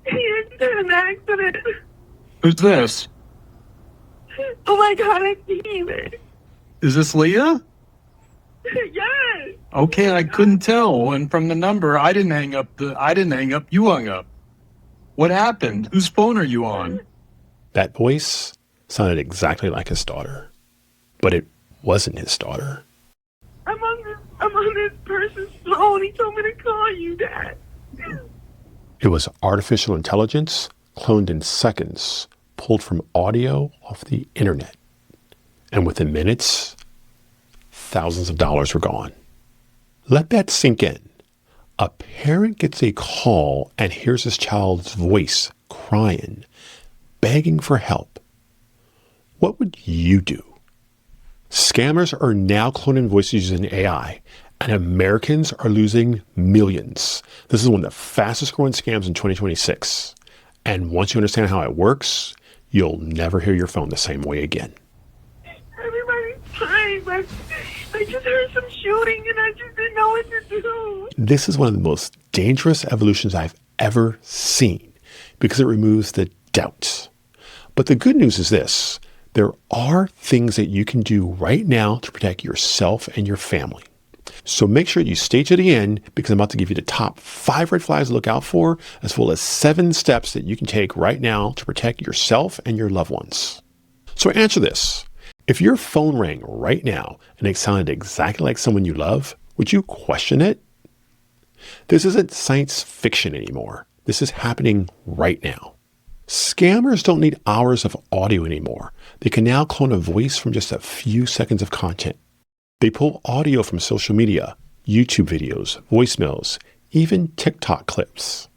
He had an accident. Who's this? Oh my God, I seen it. Is this Leah? Yes. Okay, I couldn't tell. And from the number, I didn't hang up. You hung up. What happened? Whose phone are you on? That voice sounded exactly like his daughter, but it wasn't his daughter. I'm on this person's phone. He told me to call you, Dad. It was artificial intelligence cloned in seconds, pulled from audio off the internet. And within minutes, thousands of dollars were gone. Let that sink in. A parent gets a call and hears his child's voice crying, begging for help. What would you do? Scammers are now cloning voices using AI, and Americans are losing millions. This is one of the fastest growing scams in 2026. And once you understand how it works, you'll never hear your phone the same way again. Everybody's fine, but I just heard some shooting and I just didn't know what to do. This is one of the most dangerous evolutions I've ever seen because it removes the doubts. But the good news is this. There are things that you can do right now to protect yourself and your family. So make sure you stay to the end because I'm about to give you the top 5 red flags to look out for, as well as 7 steps that you can take right now to protect yourself and your loved ones. So answer this. If your phone rang right now and it sounded exactly like someone you love, would you question it? This isn't science fiction anymore. This is happening right now. Scammers don't need hours of audio anymore. They can now clone a voice from just a few seconds of content. They pull audio from social media, YouTube videos, voicemails, even TikTok clips.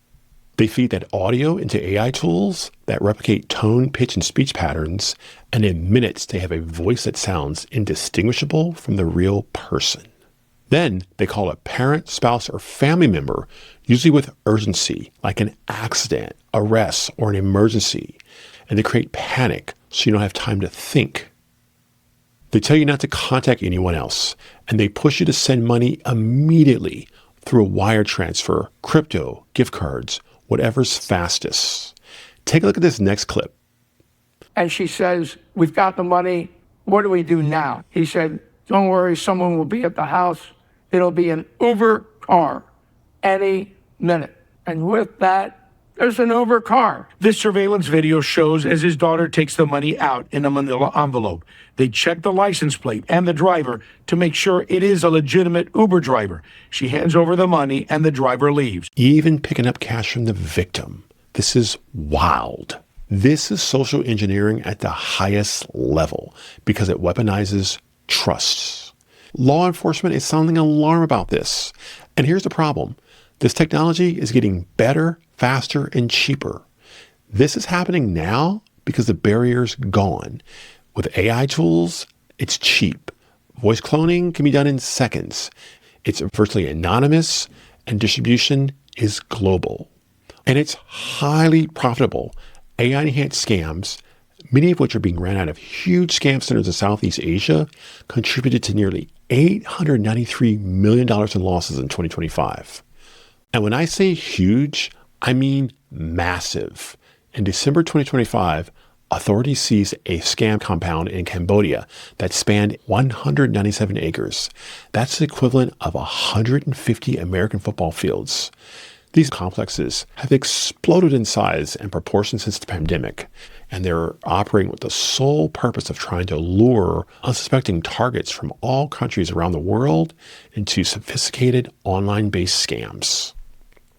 They feed that audio into AI tools that replicate tone, pitch, and speech patterns, and in minutes they have a voice that sounds indistinguishable from the real person. Then they call a parent, spouse, or family member, usually with urgency, like an accident, arrest, or an emergency, and they create panic so you don't have time to think. They tell you not to contact anyone else, and they push you to send money immediately through a wire transfer, crypto, gift cards, whatever's fastest. Take a look at this next clip. And she says, "We've got the money. What do we do now?" He said, "Don't worry, someone will be at the house. It'll be an Uber car any minute." And with that, there's an Uber car. This surveillance video shows as his daughter takes the money out in a manila envelope. They check the license plate and the driver to make sure it is a legitimate Uber driver. She hands over the money and the driver leaves. Even picking up cash from the victim. This is wild. This is social engineering at the highest level because it weaponizes trust. Law enforcement is sounding an alarm about this. And here's the problem. This technology is getting better, faster, and cheaper. This is happening now because the barrier's gone. With AI tools, it's cheap. Voice cloning can be done in seconds. It's virtually anonymous, and distribution is global. And it's highly profitable. AI-enhanced scams, many of which are being ran out of huge scam centers in Southeast Asia, contributed to nearly $893 million in losses in 2025. And when I say huge, I mean massive. In December 2025, authorities seized a scam compound in Cambodia that spanned 197 acres. That's the equivalent of 150 American football fields. These complexes have exploded in size and proportion since the pandemic, and they're operating with the sole purpose of trying to lure unsuspecting targets from all countries around the world into sophisticated online-based scams.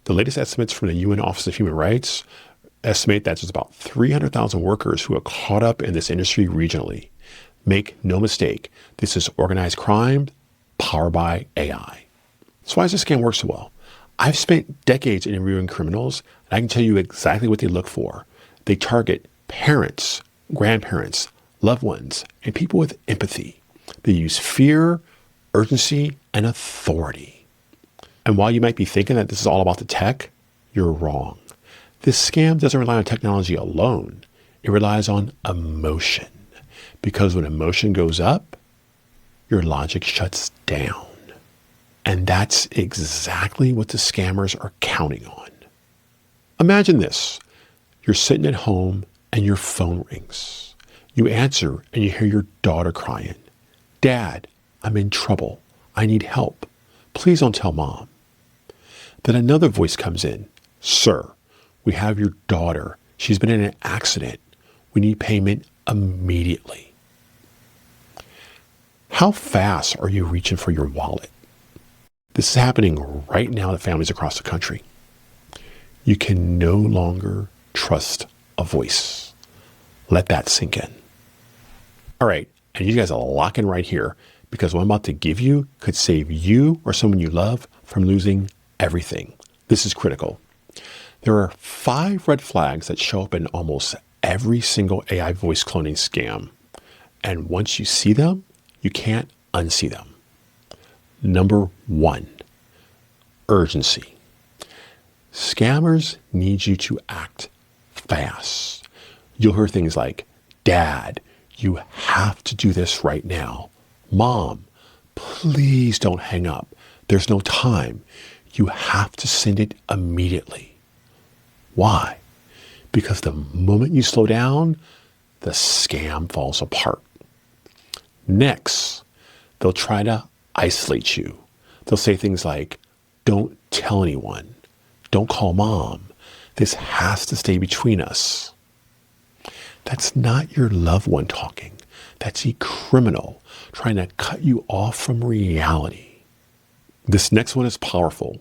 The latest estimates from the UN Office of Human Rights estimate that there's about 300,000 workers who are caught up in this industry regionally. Make no mistake, this is organized crime powered by AI. So why does this scam work so well? I've spent decades interviewing criminals, and I can tell you exactly what they look for. They target parents, grandparents, loved ones, and people with empathy. They use fear, urgency, and authority. And while you might be thinking that this is all about the tech, you're wrong. This scam doesn't rely on technology alone. It relies on emotion. Because when emotion goes up, your logic shuts down. And that's exactly what the scammers are counting on. Imagine this. You're sitting at home and your phone rings. You answer and you hear your daughter crying. Dad, I'm in trouble. I need help. Please don't tell Mom. Then another voice comes in. Sir, we have your daughter. She's been in an accident. We need payment immediately. How fast are you reaching for your wallet? This is happening right now to families across the country. You can no longer trust a voice. Let that sink in. All right, and you guys are locking right here because what I'm about to give you could save you or someone you love from losing everything. This is critical. There are 5 red flags that show up in almost every single AI voice cloning scam. And once you see them, you can't unsee them. Number 1, urgency. Scammers need you to act fast. You'll hear things like, Dad, you have to do this right now. Mom, please don't hang up. There's no time. You have to send it immediately. Why? Because the moment you slow down, the scam falls apart. Next, they'll try to isolate you. They'll say things like, don't tell anyone. Don't call Mom. This has to stay between us. That's not your loved one talking. That's a criminal trying to cut you off from reality. This next one is powerful.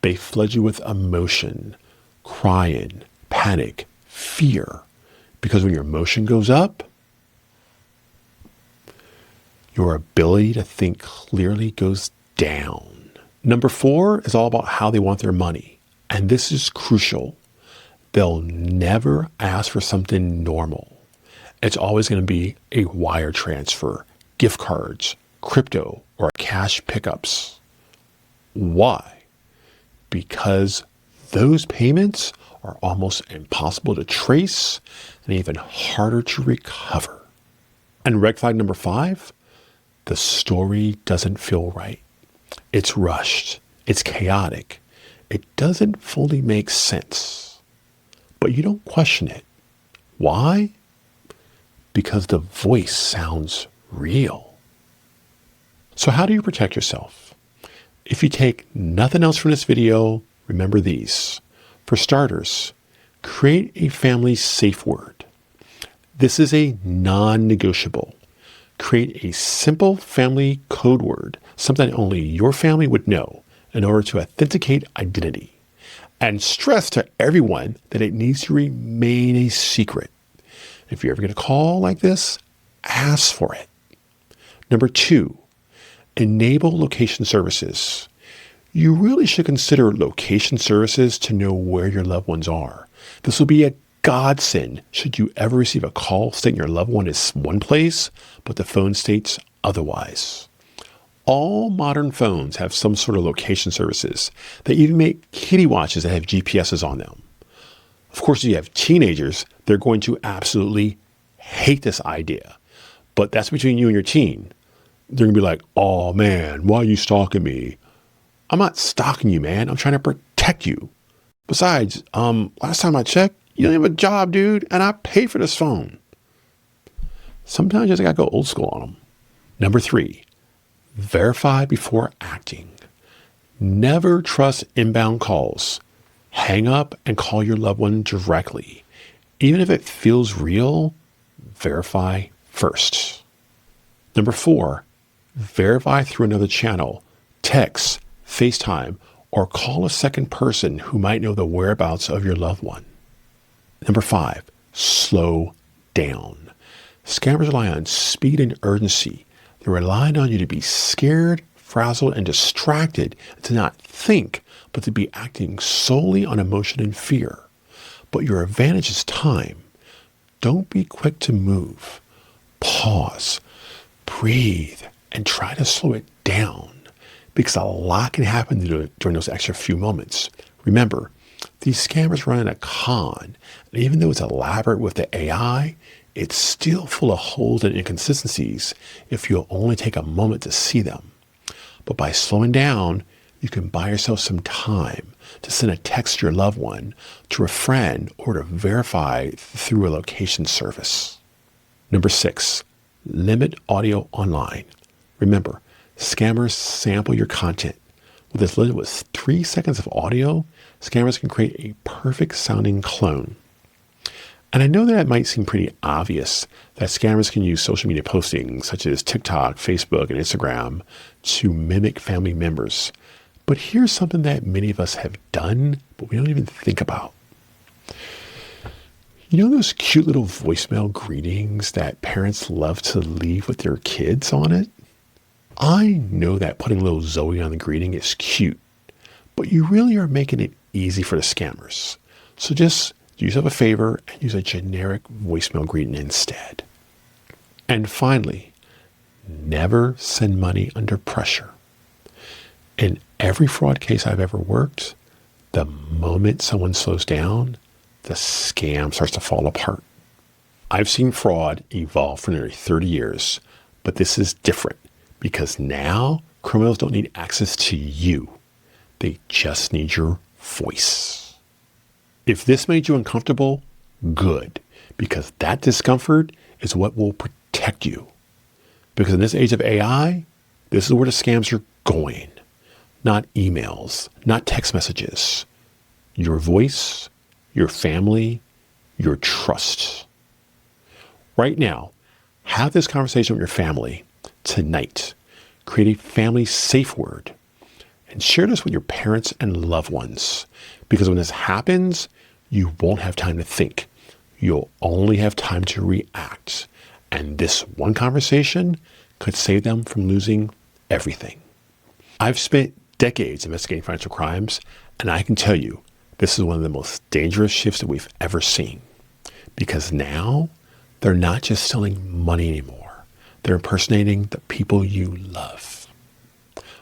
They flood you with emotion, crying, panic, fear. Because when your emotion goes up, your ability to think clearly goes down. Number 4 is all about how they want their money. And this is crucial. They'll never ask for something normal. It's always going to be a wire transfer, gift cards, crypto, or cash pickups. Why? Because those payments are almost impossible to trace and even harder to recover. And red flag number 5, the story doesn't feel right. It's rushed. It's chaotic. It doesn't fully make sense. But you don't question it. Why? Because the voice sounds real. So how do you protect yourself? If you take nothing else from this video, remember these. For starters, create a family safe word. This is a non-negotiable. Create a simple family code word, something only your family would know in order to authenticate identity. And stress to everyone that it needs to remain a secret. If you're ever going to call like this, ask for it. Number 2, enable location services. You really should consider location services to know where your loved ones are. This will be a godsend should you ever receive a call stating your loved one is one place, but the phone states otherwise. All modern phones have some sort of location services. They even make kitty watches that have GPSs on them. Of course, if you have teenagers, they're going to absolutely hate this idea. But that's between you and your teen. They're going to be like, oh man, why are you stalking me? I'm not stalking you, man. I'm trying to protect you. Besides, last time I checked, you don't have a job, dude, and I pay for this phone. Sometimes you just gotta go old school on them. Number 3, verify before acting. Never trust inbound calls. Hang up and call your loved one directly. Even if it feels real, verify first. Number 4, verify through another channel, text, FaceTime, or call a second person who might know the whereabouts of your loved one. Number 5, slow down. Scammers rely on speed and urgency. They're relying on you to be scared, frazzled, and distracted, to not think, but to be acting solely on emotion and fear. But your advantage is time. Don't be quick to move. Pause, breathe, and try to slow it down, because a lot can happen during those extra few moments. Remember, these scammers run a con, and even though it's elaborate with the AI, it's still full of holes and inconsistencies if you'll only take a moment to see them. But by slowing down, you can buy yourself some time to send a text to your loved one, to a friend, or to verify through a location service. Number 6, limit audio online. Remember, scammers sample your content. With as little as 3 seconds of audio, scammers can create a perfect sounding clone. And I know that it might seem pretty obvious that scammers can use social media postings such as TikTok, Facebook, and Instagram to mimic family members. But here's something that many of us have done, but we don't even think about. You know those cute little voicemail greetings that parents love to leave with their kids on it? I know that putting little Zoe on the greeting is cute, but you really are making it easy for the scammers. So just do yourself a favor and use a generic voicemail greeting instead. And finally, never send money under pressure. In every fraud case I've ever worked, the moment someone slows down, the scam starts to fall apart. I've seen fraud evolve for nearly 30 years, but this is different because now criminals don't need access to you. They just need your voice. If this made you uncomfortable, good, because that discomfort is what will protect you. Because in this age of AI, this is where the scams are going. Not emails, not text messages. Your voice, your family, your trust. Right now, have this conversation with your family tonight. Create a family safe word and share this with your parents and loved ones. Because when this happens, you won't have time to think. You'll only have time to react. And this one conversation could save them from losing everything. I've spent decades investigating financial crimes, and I can tell you, this is one of the most dangerous shifts that we've ever seen. Because now, they're not just stealing money anymore. They're impersonating the people you love.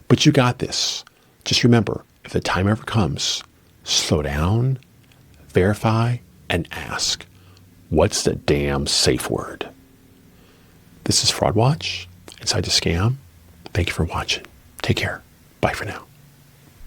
But you got this. Just remember, if the time ever comes, slow down, verify, and ask, what's the damn safe word? This is Fraud Watch, Inside the Scam. Thank you for watching. Take care. Bye for now.